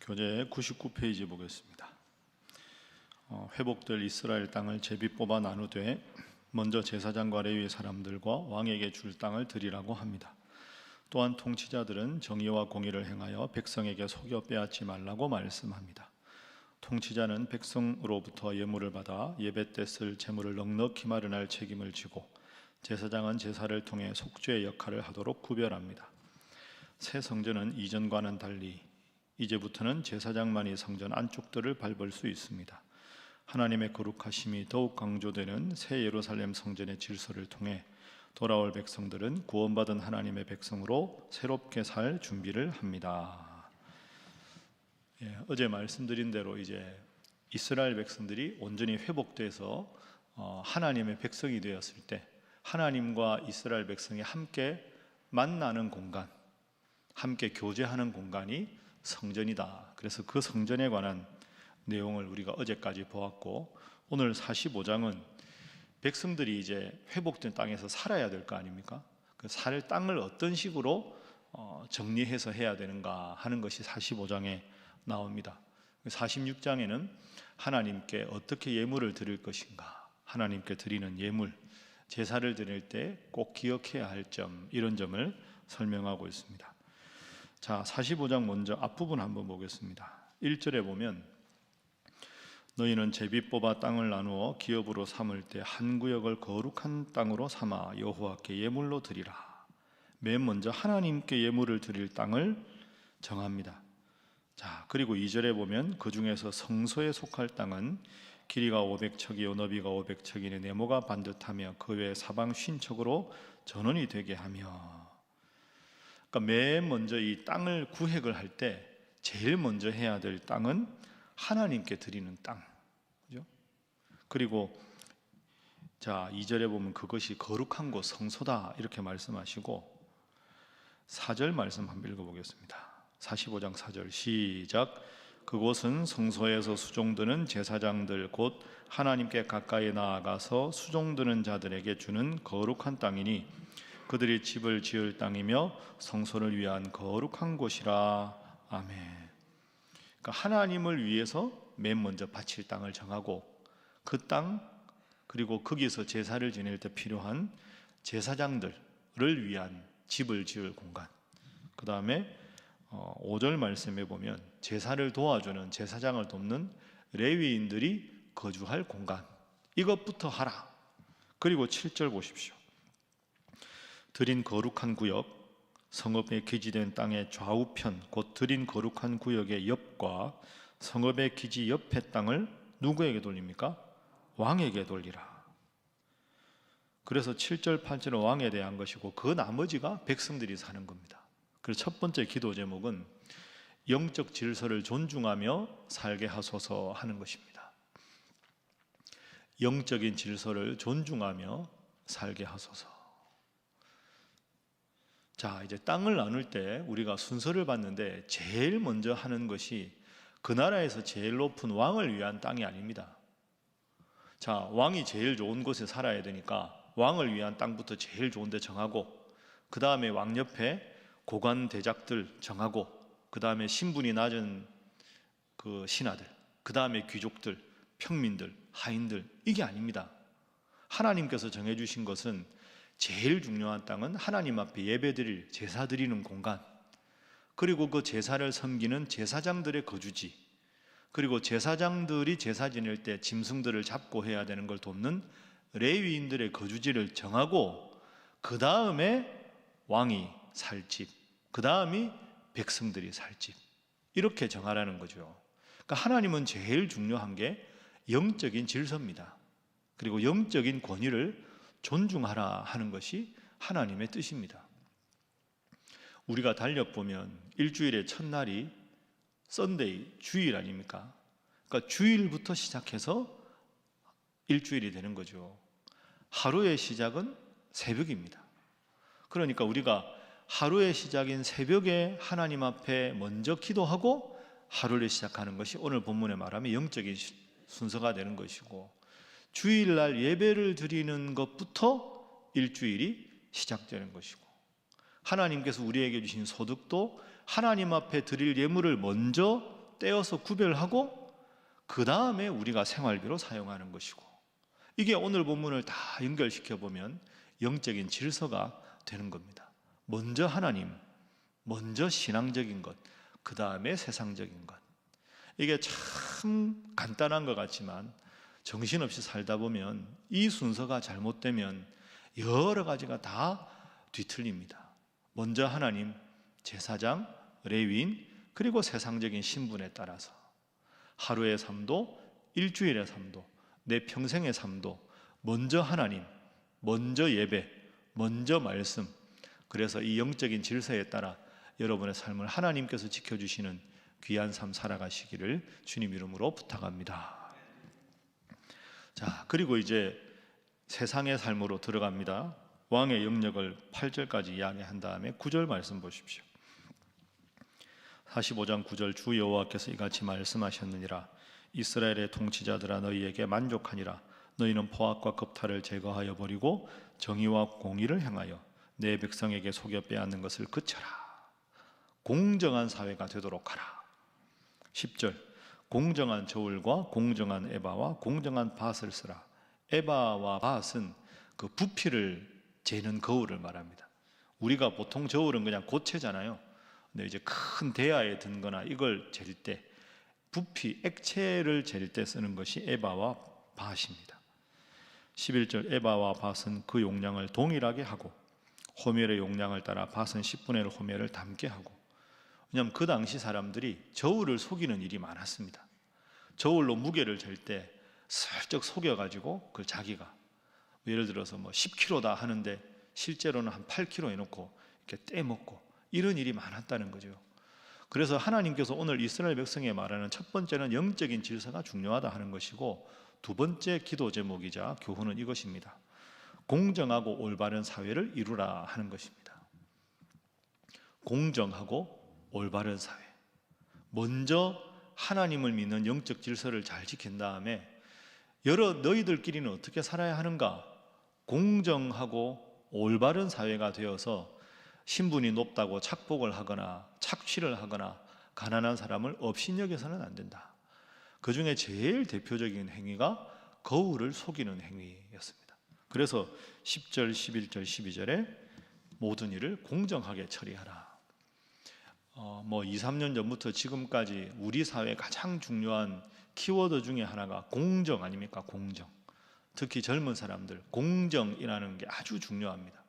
교재 99페이지 보겠습니다. 회복될 이스라엘 땅을 제비 뽑아 나누되 먼저 제사장과 레위 사람들과 왕에게 줄 땅을 드리라고 합니다. 또한 통치자들은 정의와 공의를 행하여 백성에게 속여 빼앗지 말라고 말씀합니다. 통치자는 백성으로부터 예물을 받아 예배 때 쓸 재물을 넉넉히 마련할 책임을 지고, 제사장은 제사를 통해 속죄의 역할을 하도록 구별합니다. 새 성전은 이전과는 달리 이제부터는 제사장만이 성전 안쪽들을 밟을 수 있습니다. 하나님의 거룩하심이 더욱 강조되는 새 예루살렘 성전의 질서를 통해 돌아올 백성들은 구원받은 하나님의 백성으로 새롭게 살 준비를 합니다. 어제 말씀드린 대로 이제 이스라엘 백성들이 온전히 회복돼서 하나님의 백성이 되었을 때 하나님과 이스라엘 백성이 함께 만나는 공간, 함께 교제하는 공간이 성전이다. 그래서 그 성전에 관한 내용을 우리가 어제까지 보았고, 오늘 45장은 백성들이 이제 회복된 땅에서 살아야 될 거 아닙니까? 그 살 땅을 어떤 식으로 정리해서 해야 되는가 하는 것이 45장에 나옵니다. 46장에는 하나님께 어떻게 예물을 드릴 것인가, 하나님께 드리는 예물, 제사를 드릴 때 꼭 기억해야 할 점, 이런 점을 설명하고 있습니다. 자, 45장 먼저 앞부분 한번 보겠습니다. 1절에 보면 너희는 제비 뽑아 땅을 나누어 기업으로 삼을 때 한 구역을 거룩한 땅으로 삼아 여호와께 예물로 드리라. 맨 먼저 하나님께 예물을 드릴 땅을 정합니다. 자, 그리고 2절에 보면 그 중에서 성소에 속할 땅은 길이가 500척이요 너비가 500척이니 네모가 반듯하며 그 외 사방 50척으로 전원이 되게 하며. 그러니까 맨 먼저 이 땅을 구획을 할 때 제일 먼저 해야 될 땅은 하나님께 드리는 땅, 그죠? 그리고 자, 2절에 보면 그것이 거룩한 곳, 성소다, 이렇게 말씀하시고 4절 말씀 한번 읽어보겠습니다. 45장 4절 시작. 그곳은 성소에서 수종드는 제사장들 곧 하나님께 가까이 나아가서 수종드는 자들에게 주는 거룩한 땅이니 그들이 집을 지을 땅이며 성소를 위한 거룩한 곳이라. 아멘. 그러니까 하나님을 위해서 맨 먼저 바칠 땅을 정하고, 그 땅, 그리고 거기서 제사를 지낼 때 필요한 제사장들을 위한 집을 지을 공간, 그 다음에 5절 말씀에 보면 제사를 도와주는, 제사장을 돕는 레위인들이 거주할 공간, 이것부터 하라. 그리고 7절 보십시오. 드린 거룩한 구역, 성읍에 기지된 땅의 좌우편, 곧 드린 거룩한 구역의 옆과 성읍의 기지 옆의 땅을 누구에게 돌립니까? 왕에게 돌리라. 그래서 7절, 8절은 왕에 대한 것이고 그 나머지가 백성들이 사는 겁니다. 그래서 첫 번째 기도 제목은 영적 질서를 존중하며 살게 하소서 하는 것입니다. 영적인 질서를 존중하며 살게 하소서. 자, 이제 땅을 나눌 때 우리가 순서를 봤는데 제일 먼저 하는 것이 그 나라에서 제일 높은 왕을 위한 땅이 아닙니다. 자, 왕이 제일 좋은 곳에 살아야 되니까 왕을 위한 땅부터 제일 좋은 데 정하고, 그 다음에 왕 옆에 고관 대작들 정하고, 그 다음에 신분이 낮은 그 신하들, 그 다음에 귀족들, 평민들, 하인들, 이게 아닙니다. 하나님께서 정해주신 것은 제일 중요한 땅은 하나님 앞에 예배드릴, 제사 드리는 공간, 그리고 그 제사를 섬기는 제사장들의 거주지, 그리고 제사장들이 제사 지낼 때 짐승들을 잡고 해야 되는 걸 돕는 레위인들의 거주지를 정하고, 그 다음에 왕이 살 집, 그 다음이 백성들이 살 집, 이렇게 정하라는 거죠. 그러니까 하나님은 제일 중요한 게 영적인 질서입니다. 그리고 영적인 권위를 존중하라 하는 것이 하나님의 뜻입니다. 우리가 달력 보면 일주일의 첫날이 썬데이, 주일 아닙니까? 그러니까 주일부터 시작해서 일주일이 되는 거죠. 하루의 시작은 새벽입니다. 그러니까 우리가 하루의 시작인 새벽에 하나님 앞에 먼저 기도하고 하루를 시작하는 것이 오늘 본문에 말하면 영적인 순서가 되는 것이고, 주일날 예배를 드리는 것부터 일주일이 시작되는 것이고, 하나님께서 우리에게 주신 소득도 하나님 앞에 드릴 예물을 먼저 떼어서 구별하고 그 다음에 우리가 생활비로 사용하는 것이고, 이게 오늘 본문을 다 연결시켜 보면 영적인 질서가 되는 겁니다. 먼저 하나님, 먼저 신앙적인 것, 그 다음에 세상적인 것. 이게 참 간단한 것 같지만 정신없이 살다 보면 이 순서가 잘못되면 여러 가지가 다 뒤틀립니다. 먼저 하나님, 제사장, 레위인, 그리고 세상적인 신분에 따라서 하루의 삶도, 일주일의 삶도, 내 평생의 삶도 먼저 하나님, 먼저 예배, 먼저 말씀. 그래서 이 영적인 질서에 따라 여러분의 삶을 하나님께서 지켜주시는 귀한 삶 살아가시기를 주님 이름으로 부탁합니다. 자, 그리고 이제 세상의 삶으로 들어갑니다. 왕의 영역을 8절까지 이야기한 다음에 9절 말씀 보십시오. 45장 9절, 주 여호와께서 이같이 말씀하셨느니라. 이스라엘의 통치자들아, 너희에게 만족하니라. 너희는 포악과 겁탈을 제거하여 버리고 정의와 공의를 행하여 내 백성에게 속여 빼앗는 것을 그쳐라. 공정한 사회가 되도록 하라. 10절, 공정한 저울과 공정한 에바와 공정한 밧을 쓰라. 에바와 밧은 그 부피를 재는 거울을 말합니다. 우리가 보통 저울은 그냥 고체잖아요. 근데 이제 큰 대야에 든거나 이걸 잴 때, 부피, 액체를 잴 때 쓰는 것이 에바와 밧입니다. 11절, 에바와 밧은 그 용량을 동일하게 하고 호멜의 용량을 따라 밧은 10분의 1 호멜을 담게 하고. 왜냐하면 그 당시 사람들이 저울을 속이는 일이 많았습니다. 저울로 무게를 잴 때 슬쩍 속여가지고 그걸 자기가 예를 들어서 뭐 10kg다 하는데 실제로는 한 8kg 해놓고 이렇게 떼먹고 이런 일이 많았다는 거죠. 그래서 하나님께서 오늘 이스라엘 백성에 말하는 첫 번째는 영적인 질서가 중요하다 하는 것이고, 두 번째 기도 제목이자 교훈은 이것입니다. 공정하고 올바른 사회를 이루라 하는 것입니다. 공정하고 올바른 사회. 먼저 하나님을 믿는 영적 질서를 잘 지킨 다음에 너희들끼리는 어떻게 살아야 하는가? 공정하고 올바른 사회가 되어서 신분이 높다고 착복을 하거나 착취를 하거나 가난한 사람을 업신여겨서는 안 된다. 그 중에 제일 대표적인 행위가 거울을 속이는 행위였습니다. 그래서 10절, 11절, 12절에 모든 일을 공정하게 처리하라. 2, 3년 전부터 지금까지 우리 사회의 가장 중요한 키워드 중에 하나가 공정 아닙니까? 공정. 특히 젊은 사람들, 공정이라는 게 아주 중요합니다.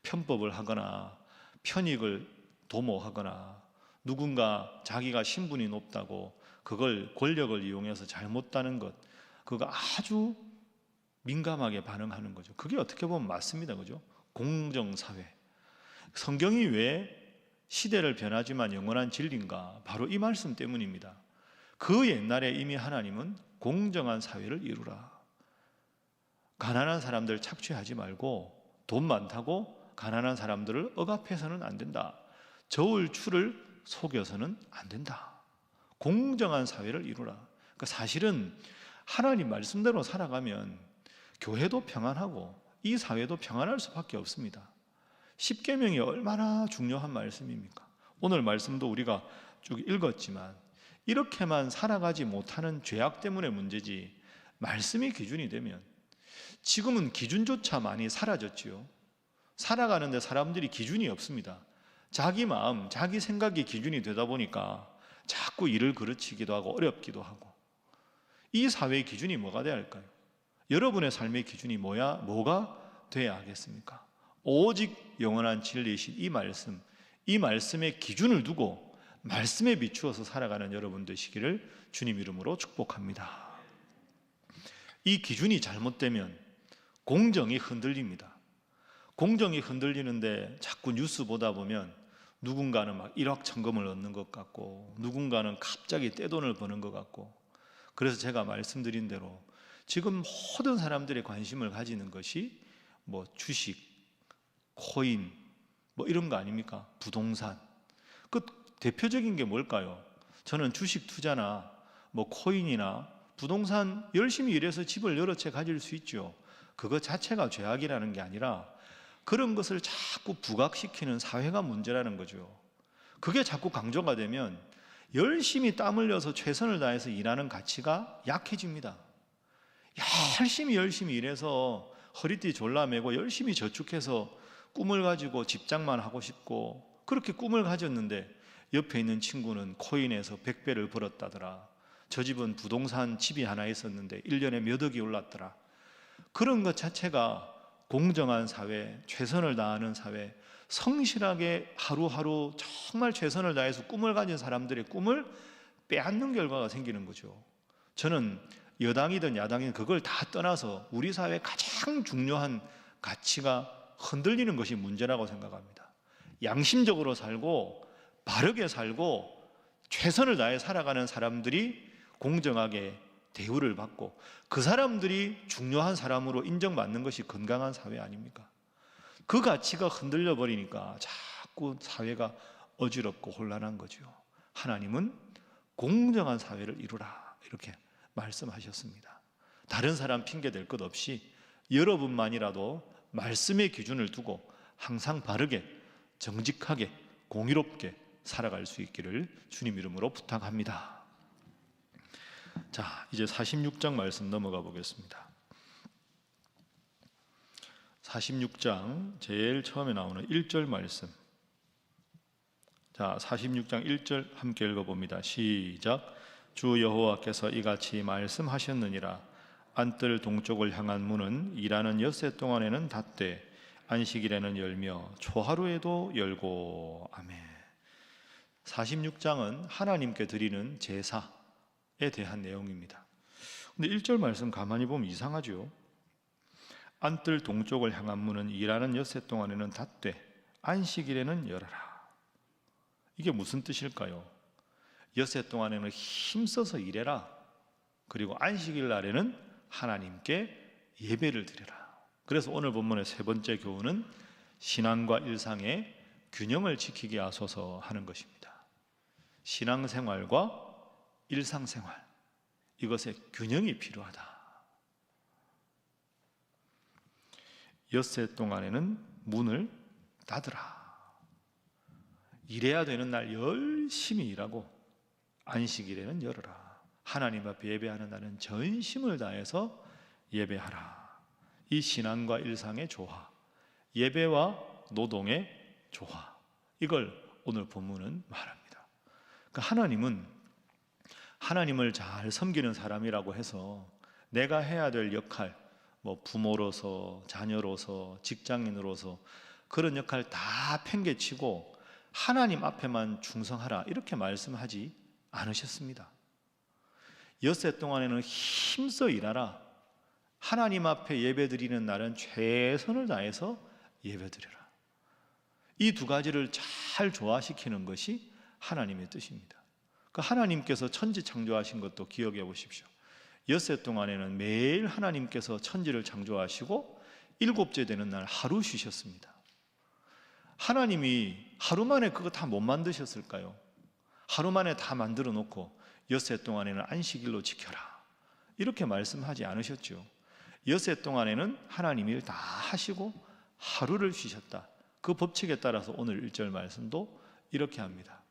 편법을 하거나 편익을 도모하거나 누군가 자기가 신분이 높다고 그걸 권력을 이용해서 잘못다는 것, 그거 아주 민감하게 반응하는 거죠. 그게 어떻게 보면 맞습니다. 그죠? 공정사회. 성경이 왜 시대를 변하지만 영원한 진리인가? 바로 이 말씀 때문입니다. 그 옛날에 이미 하나님은 공정한 사회를 이루라. 가난한 사람들 착취하지 말고 돈 많다고 가난한 사람들을 억압해서는 안 된다. 저울추를 속여서는 안 된다. 공정한 사회를 이루라. 그러니까 사실은 하나님 말씀대로 살아가면 교회도 평안하고 이 사회도 평안할 수밖에 없습니다. 십계명이 얼마나 중요한 말씀입니까? 오늘 말씀도 우리가 쭉 읽었지만 이렇게만 살아가지 못하는 죄악 때문에 문제지, 말씀이 기준이 되면, 지금은 기준조차 많이 사라졌지요. 살아가는데 사람들이 기준이 없습니다. 자기 마음, 자기 생각이 기준이 되다 보니까 자꾸 일을 그르치기도 하고 어렵기도 하고. 이 사회의 기준이 뭐가 돼야 할까요? 여러분의 삶의 기준이 뭐가 돼야 하겠습니까? 오직 영원한 진리이신 이 말씀, 이 말씀의 기준을 두고 말씀에 비추어서 살아가는 여러분 되시기를 주님 이름으로 축복합니다. 이 기준이 잘못되면 공정이 흔들립니다. 공정이 흔들리는데 자꾸 뉴스 보다 보면 누군가는 막 일확천금을 얻는 것 같고 누군가는 갑자기 떼돈을 버는 것 같고. 그래서 제가 말씀드린 대로 지금 모든 사람들의 관심을 가지는 것이 주식, 코인 이런 거 아닙니까? 부동산. 그 대표적인 게 뭘까요? 저는 주식 투자나 코인이나 부동산 열심히 일해서 집을 여러 채 가질 수 있죠. 그거 자체가 죄악이라는 게 아니라 그런 것을 자꾸 부각시키는 사회가 문제라는 거죠. 그게 자꾸 강조가 되면 열심히 땀 흘려서 최선을 다해서 일하는 가치가 약해집니다. 열심히 일해서 허리띠 졸라매고 열심히 저축해서 꿈을 가지고 집장만 하고 싶고 그렇게 꿈을 가졌는데 옆에 있는 친구는 코인에서 100배를 벌었다더라. 저 집은 부동산 집이 하나 있었는데 1년에 몇 억이 올랐더라. 그런 것 자체가 공정한 사회, 최선을 다하는 사회, 성실하게 하루하루 정말 최선을 다해서 꿈을 가진 사람들의 꿈을 빼앗는 결과가 생기는 거죠. 저는 여당이든 야당이든 그걸 다 떠나서 우리 사회의 가장 중요한 가치가 흔들리는 것이 문제라고 생각합니다. 양심적으로 살고 바르게 살고 최선을 다해 살아가는 사람들이 공정하게 대우를 받고 그 사람들이 중요한 사람으로 인정받는 것이 건강한 사회 아닙니까? 그 가치가 흔들려 버리니까 자꾸 사회가 어지럽고 혼란한 거죠. 하나님은 공정한 사회를 이루라 이렇게 말씀하셨습니다. 다른 사람 핑계 댈 것 없이 여러분만이라도 말씀의 기준을 두고 항상 바르게 정직하게 공의롭게 살아갈 수 있기를 주님 이름으로 부탁합니다. 자, 이제 46장 말씀 넘어가 보겠습니다. 46장 제일 처음에 나오는 1절 말씀. 자, 46장 1절 함께 읽어봅니다. 시작. 주 여호와께서 이같이 말씀하셨느니라. 안뜰 동쪽을 향한 문은 일하는 엿새 동안에는 닫되 안식일에는 열며 초하루에도 열고. 아멘. 46장은 하나님께 드리는 제사에 대한 내용입니다. 근데 1절 말씀 가만히 보면 이상하죠. 안뜰 동쪽을 향한 문은 일하는 엿새 동안에는 닫되 안식일에는 열어라. 이게 무슨 뜻일까요? 엿새 동안에는 힘써서 일해라. 그리고 안식일 날에는 하나님께 예배를 드려라. 그래서 오늘 본문의 세 번째 교훈은 신앙과 일상의 균형을 지키게 하소서 하는 것입니다. 신앙생활과 일상생활, 이것에 균형이 필요하다. 엿새 동안에는 문을 닫으라. 일해야 되는 날 열심히 일하고 안식일에는 열어라. 하나님 앞에 예배하는 날은 전심을 다해서 예배하라. 이 신앙과 일상의 조화, 예배와 노동의 조화, 이걸 오늘 본문은 말합니다. 그러니까 하나님은 하나님을 잘 섬기는 사람이라고 해서 내가 해야 될 역할, 뭐 부모로서, 자녀로서, 직장인으로서 그런 역할 다 팽개치고 하나님 앞에만 충성하라 이렇게 말씀하지 않으셨습니다. 엿새 동안에는 힘써 일하라. 하나님 앞에 예배드리는 날은 최선을 다해서 예배드려라. 이 두 가지를 잘 조화시키는 것이 하나님의 뜻입니다. 하나님께서 천지 창조하신 것도 기억해 보십시오. 엿새 동안에는 매일 하나님께서 천지를 창조하시고 일곱째 되는 날 하루 쉬셨습니다. 하나님이 하루 만에 그거 다 못 만드셨을까요? 하루 만에 다 만들어 놓고 엿새 동안에는 안식일로 지켜라 이렇게 말씀하지 않으셨죠. 엿새 동안에는 하나님 일 다 하시고 하루를 쉬셨다. 그 법칙에 따라서 오늘 1절 말씀도 이렇게 합니다.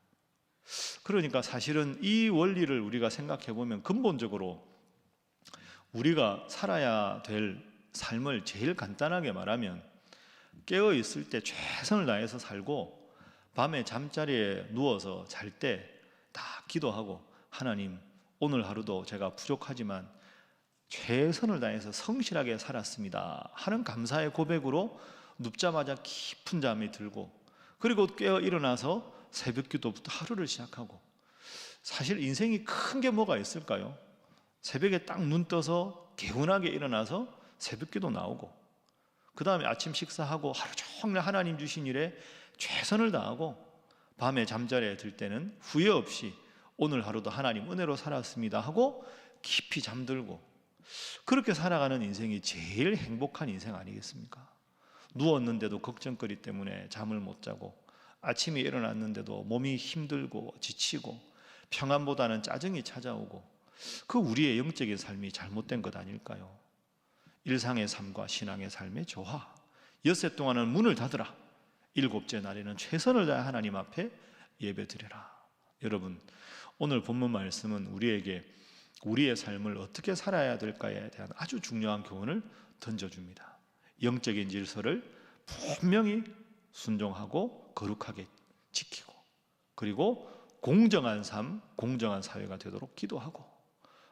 그러니까 사실은 이 원리를 우리가 생각해 보면 근본적으로 우리가 살아야 될 삶을 제일 간단하게 말하면 깨어 있을 때 최선을 다해서 살고 밤에 잠자리에 누워서 잘 때 다 기도하고 하나님 오늘 하루도 제가 부족하지만 최선을 다해서 성실하게 살았습니다 하는 감사의 고백으로 눕자마자 깊은 잠이 들고 그리고 깨어 일어나서 새벽 기도부터 하루를 시작하고 사실 인생이 큰 게 뭐가 있을까요? 새벽에 딱 눈 떠서 개운하게 일어나서 새벽 기도 나오고 그 다음에 아침 식사하고 하루 종일 하나님 주신 일에 최선을 다하고 밤에 잠자리에 들 때는 후회 없이 오늘 하루도 하나님 은혜로 살았습니다 하고 깊이 잠들고 그렇게 살아가는 인생이 제일 행복한 인생 아니겠습니까? 누웠는데도 걱정거리 때문에 잠을 못 자고 아침에 일어났는데도 몸이 힘들고 지치고 평안보다는 짜증이 찾아오고 그 우리의 영적인 삶이 잘못된 것 아닐까요? 일상의 삶과 신앙의 삶의 조화. 엿새 동안은 문을 닫으라. 일곱째 날에는 최선을 다해 하나님 앞에 예배드려라. 여러분, 오늘 본문 말씀은 우리에게 우리의 삶을 어떻게 살아야 될까에 대한 아주 중요한 교훈을 던져줍니다. 영적인 질서를 분명히 순종하고 거룩하게 지키고, 그리고 공정한 삶, 공정한 사회가 되도록 기도하고,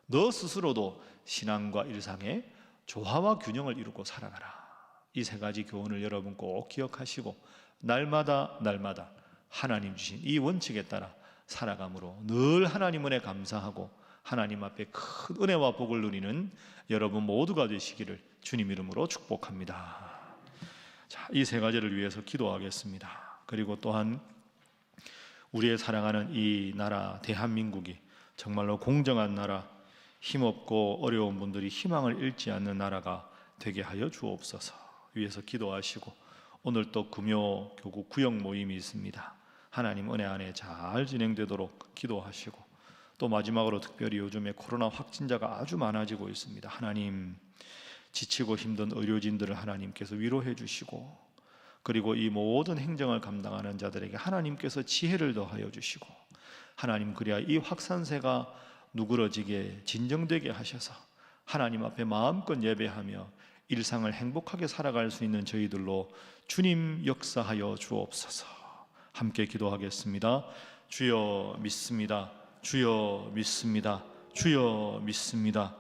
너 스스로도 신앙과 일상의 조화와 균형을 이루고 살아가라. 이 세 가지 교훈을 여러분 꼭 기억하시고 날마다 하나님 주신 이 원칙에 따라 살아감으로 늘 하나님 은혜 감사하고 하나님 앞에 큰 은혜와 복을 누리는 여러분 모두가 되시기를 주님 이름으로 축복합니다. 자, 이 세 가지를 위해서 기도하겠습니다. 그리고 또한 우리의 사랑하는 이 나라 대한민국이 정말로 공정한 나라, 힘없고 어려운 분들이 희망을 잃지 않는 나라가 되게 하여 주옵소서 위해서 기도하시고, 오늘 또 금요 교구 구역 모임이 있습니다. 하나님 은혜 안에 잘 진행되도록 기도하시고, 또 마지막으로 특별히 요즘에 코로나 확진자가 아주 많아지고 있습니다. 하나님, 지치고 힘든 의료진들을 하나님께서 위로해 주시고, 그리고 이 모든 행정을 감당하는 자들에게 하나님께서 지혜를 더하여 주시고, 하나님 그래야 이 확산세가 누그러지게 진정되게 하셔서 하나님 앞에 마음껏 예배하며 일상을 행복하게 살아갈 수 있는 저희들로 주님 역사하여 주옵소서. 함께 기도하겠습니다. 주여 믿습니다. 주여 믿습니다. 주여 믿습니다.